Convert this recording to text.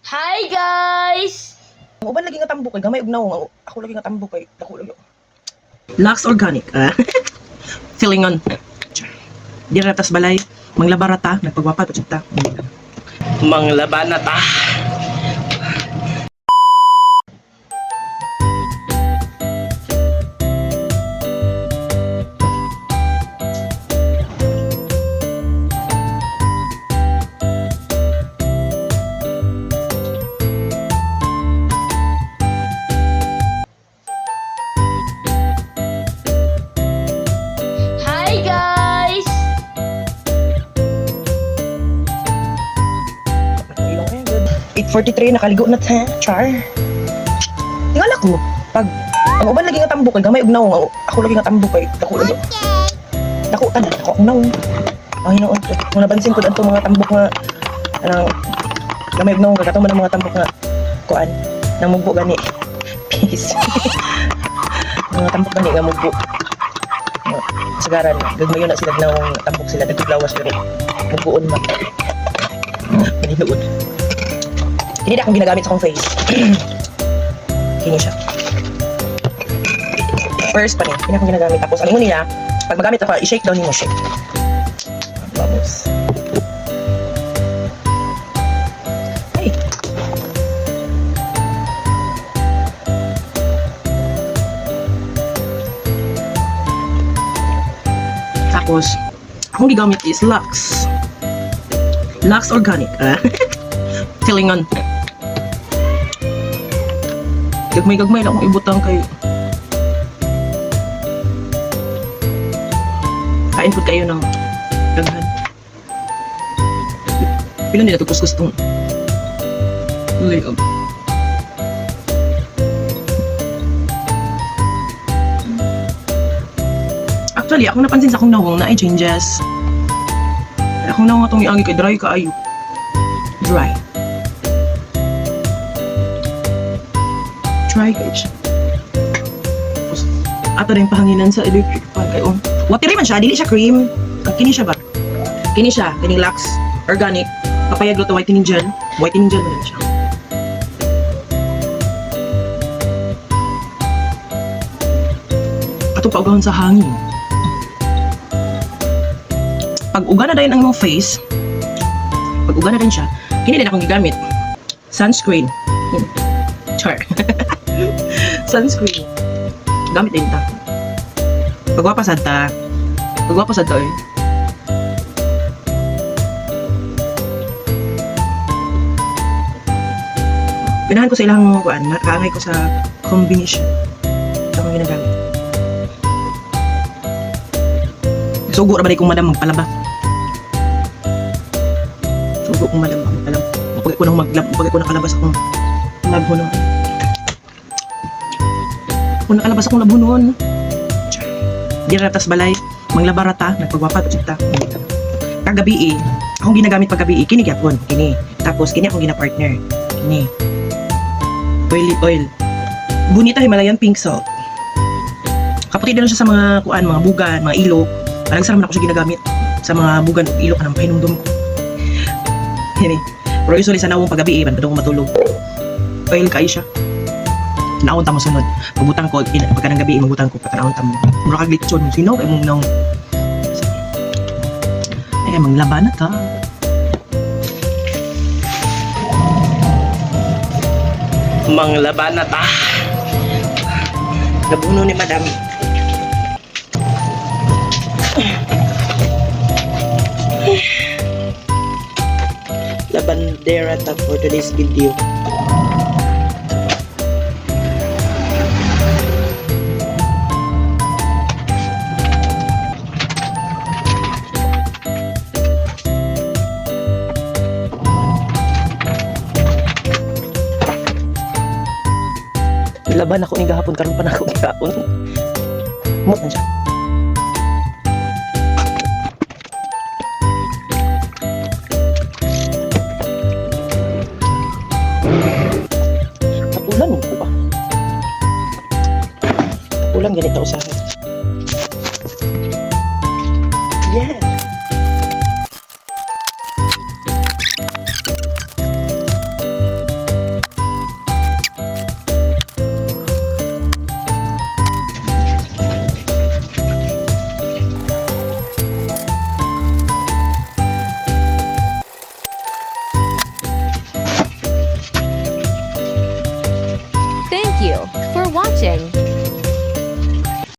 Hi guys! Ang uban lagi nga tambok kay gamay ug nawong ako lagi nga tambok kay dako lagi. Lux Organic. Silingon. Diratas balay. Manglabarata. Nagpagwapa. Patsita. Manglabanata. Hi guys! Ilong eh good. 8:43 nakaligo na ta, char. Tingala ko pag ang uban lagi nga tambok kay gamay ug nawong ako lagi nga tambok kay dako lagi. Dako ako nawong. Ang hinoon ko. Kung napansin ko adto mga tambok nga anang gamay ug nawong katong mga tambok nga kuan nang mugbo gani. Peace. Mga tambok gani nga mugbo. Sagaran gagmayon na sila nawong tambok sila daglawas gani. Mugbuon ma. Paninuod. Hindi akong ginagamit sa akong face. Kini siya. First pa rin, hindi akong ginagamit. Tapos, ang nila, pag magamit ako, i-shake down mo, shake. Vamos. Ay! Tapos, akong gigamit is Lux. Lux Organic. Silingon. Gagmay-gagmay lang akong ibutang kay kain po kayo ng daghan. Pila nila ito kuskus-kustong layog. Actually, ako napansin sa akong nawang na ay changes. Akong nawang itong iagi kay dry kaayo. Dry. Dry kayo siya. Tapos, ato rin pahanginan sa electric fan kayo. Watery man siya, dili siya cream. Kini siya ba? Kini siya, kining Lux Organic. Papayag luto whitening gel. Whitening gel man siya. Ato paugahon sa hangin. Pag uga na din ang mong face, pag uga na din siya, kini din akong gigamit. Sunscreen. Char. Sunscreen. Gamit din ta. Pagwapasad ta. Pagwapasad ta eh. Pinahan ko sa ilang kuan, nakaangay ko sa combination. Ito akong ginagamit. Sugo na ba kong madam magpalaba? Sugo kong madam magpalaba. Pagay ko nang pagay ko nakalabas akong labhonon. Kung nakalabas akong labhonon. Diratas balay, manglabarata, nagpagwapa patsita. Kagabi akong ginagamit paggabi kini gyapon, kini. Tapos kini akong gina-partner. Kini. Oil. Bonita Himalayan pink salt. Kaputi din siya sa mga kuan, mga bugan, mga ilok. Parang sarap na ako siya ginagamit sa mga bugan ug ilok kanang pahinumdum ko. Kini. Pero usually sa nawong paggabi bandong ko matulog. Oil kay siya. Naon ta mo sunod. Pabutang ko pagka ng gabi mabutang ko pagka naon ta mo. Mura kag lechon sino kay mong naong. Ay manglaban na ta. Manglaban na ta. Nabuno ni madam. Labandera ta for today's video. Laban ako ni gahapon karon pa na ako gihapon. Mot na siya. Tapulan mo ko ba? Tapulan ganito usahay. Yeah. watching.